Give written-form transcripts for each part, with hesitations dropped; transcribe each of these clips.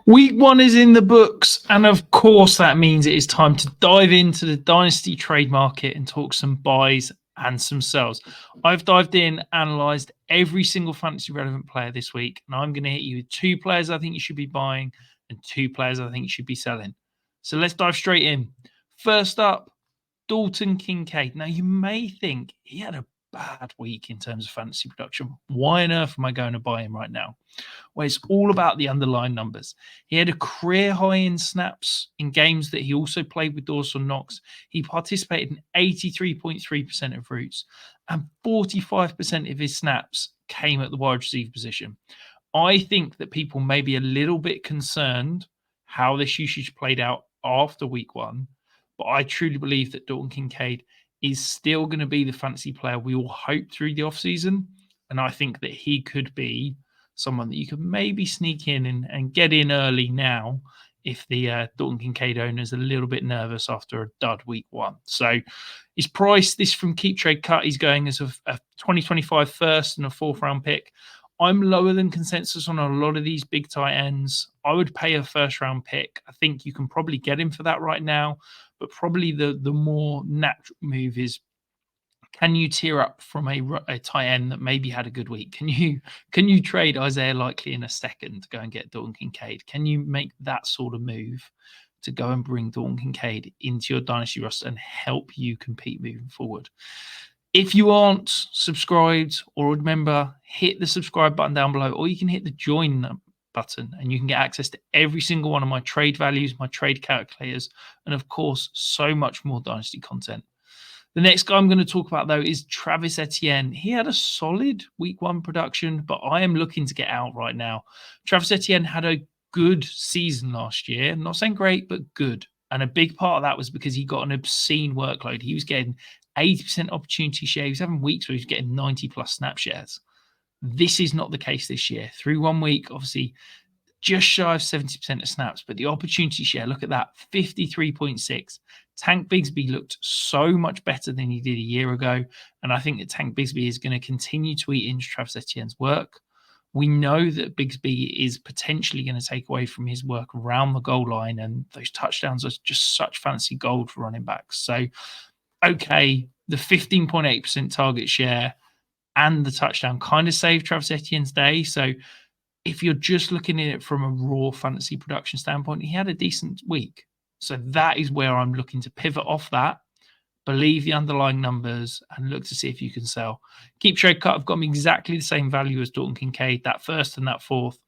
Week 1 is in the books, and of course that means it is time to dive into the Dynasty trade market and talk some buys and some sells. I've dived in, analysed every single fantasy relevant player this week, and I'm going to hit you with 2 players I think you should be buying and 2 players I think you should be selling. So let's dive straight in. First up, Dalton Kincaid. Now you may think he had a bad week in terms of fantasy production. Why on earth am I going to buy him right now? Well, it's all about the underlying numbers. He had a career high in snaps in games that he also played with Dawson Knox. He participated in 83.3% of routes, and 45% of his snaps came at the wide receiver position. I think that people may be a little bit concerned how this usage played out after week 1, but I truly believe that Dalton Kincaid is still going to be the fantasy player we all hope through the offseason. And I think that he could be someone that you could maybe sneak in and get in early now if the Dalton Kincaid owner is a little bit nervous after a dud week 1. So his price, this from Keep Trade Cut, he's going as a 2025 first and a 4th round pick. I'm lower than consensus on a lot of these big tight ends. I would pay a 1st round pick. I think you can probably get him for that right now, but probably the more natural move is, can you tier up from a tight end that maybe had a good week? Can you trade Isaiah Likely in a second to go and get Dalton Kincaid? Can you make that sort of move to go and bring Dalton Kincaid into your dynasty roster and help you compete moving forward? If you aren't subscribed, or remember, hit the subscribe button down below, or you can hit the join button and you can get access to every single one of my trade values, my trade calculators, and of course, so much more dynasty content. The next guy I'm going to talk about, though, is Travis Etienne. He had a solid week 1 production, but I am looking to get out right now. Travis Etienne had a good season last year. I'm not saying great, but good. And a big part of that was because he got an obscene workload. He was getting 80% opportunity share. He was having weeks where he was getting 90 plus snap shares. This is not the case this year. Through 1 week, obviously, just shy of 70% of snaps, but the opportunity share, look at that, 53.6. Tank Bigsby looked so much better than he did a year ago, and I think that Tank Bigsby is going to continue to eat into Travis Etienne's work. We know that Bigsby is potentially going to take away from his work around the goal line, and those touchdowns are just such fancy gold for running backs. So, okay, the 15.8% target share and the touchdown kind of saved Travis Etienne's day. So if you're just looking at it from a raw fantasy production standpoint, he had a decent week. So that is where I'm looking to pivot off that, believe the underlying numbers, and look to see if you can sell. Keep Trade Cut, I've got him exactly the same value as Dalton Kincaid, that 1st and that 4th.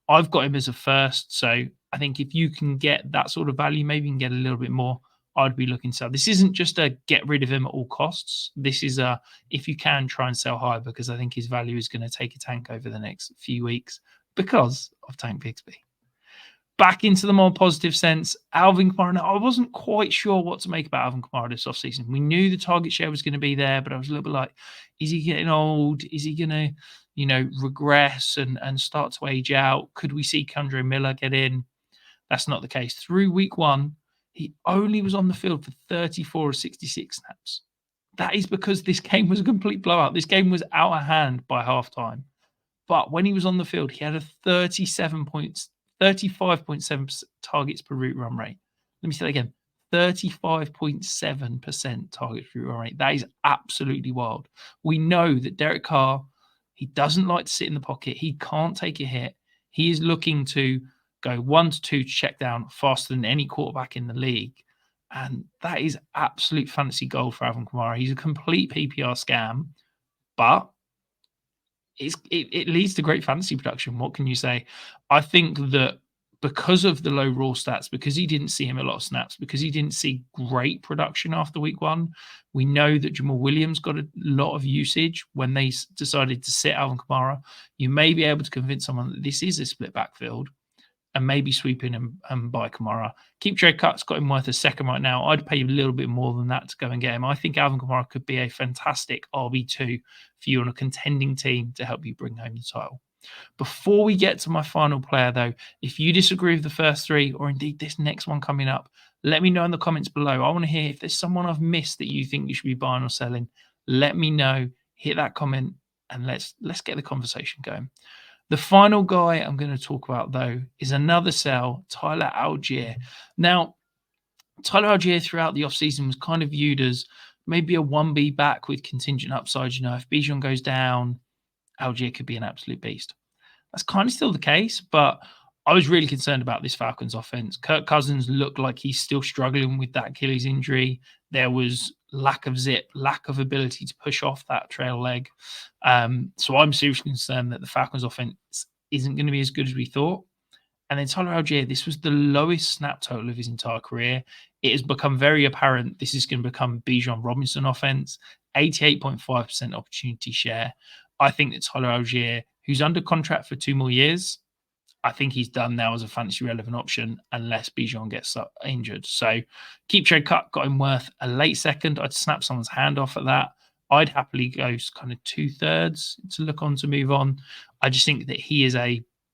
I've got him as a 1st. So I think if you can get that sort of value, maybe you can get a little bit more, I'd be looking to sell. This isn't just a get rid of him at all costs. This is a, if you can, try and sell high, because I think his value is going to take a tank over the next few weeks because of Tank Bigsby. Back into the more positive sense, Alvin Kamara. Now, I wasn't quite sure what to make about Alvin Kamara this offseason. We knew the target share was going to be there, but I was a little bit like, is he getting old? Is he going to, regress and start to age out? Could we see Kendre Miller get in? That's not the case. Through week 1, he only was on the field for 34 or 66 snaps. That is because this game was a complete blowout. This game was out of hand by halftime. But when he was on the field, he had a 35.7% targets per route run rate. Let me say that again. 35.7% targets per route run rate. That is absolutely wild. We know that Derek Carr, he doesn't like to sit in the pocket. He can't take a hit. He is looking to go 1 to 2 check down faster than any quarterback in the league. And that is absolute fantasy gold for Alvin Kamara. He's a complete PPR scam, but it leads to great fantasy production. What can you say? I think that because of the low raw stats, because he didn't see him a lot of snaps, because he didn't see great production after week 1, we know that Jamal Williams got a lot of usage when they decided to sit Alvin Kamara. You may be able to convince someone that this is a split backfield and maybe sweep in and buy Kamara. Keep Trade Cut's got him worth a 2nd right now. I'd pay a little bit more than that to go and get him. I think Alvin Kamara could be a fantastic RB2 for you on a contending team to help you bring home the title. Before we get to my final player, though, if you disagree with the first 3, or indeed this next one coming up, let me know in the comments below. I want to hear if there's someone I've missed that you think you should be buying or selling. Let me know. Hit that comment and let's get the conversation going. The final guy I'm going to talk about, though, is another sell, Tyler Allgeier. Now, Tyler Allgeier throughout the offseason was kind of viewed as maybe a 1B back with contingent upside. If Bijan goes down, Allgeier could be an absolute beast. That's kind of still the case, but I was really concerned about this Falcons offense. Kirk Cousins looked like he's still struggling with that Achilles injury. There was lack of zip, lack of ability to push off that trail leg. So I'm seriously concerned that the Falcons offense isn't going to be as good as we thought. And then Tyler Allgeier, this was the lowest snap total of his entire career. It has become very apparent this is going to become Bijan Robinson offense, 88.5% opportunity share. I think that Tyler Allgeier, who's under contract for 2 more years, I think he's done now as a fantasy relevant option unless Bijan gets injured. So keep trade cut got him worth a late second. I'd snap someone's hand off at that. I'd happily go kind of 2/3 to look on to move on. I just think that he is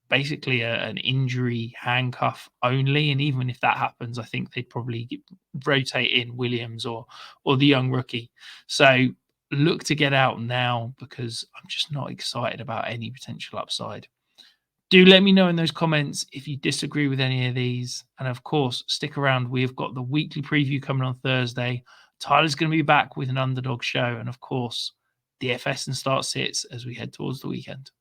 basically an injury handcuff only. And even if that happens, I think they'd probably rotate in Williams or the young rookie. So look to get out now because I'm just not excited about any potential upside. Do let me know in those comments if you disagree with any of these. And of course, stick around. We've got the weekly preview coming on Thursday. Tyler's going to be back with an underdog show. And of course, DFS and start sits as we head towards the weekend.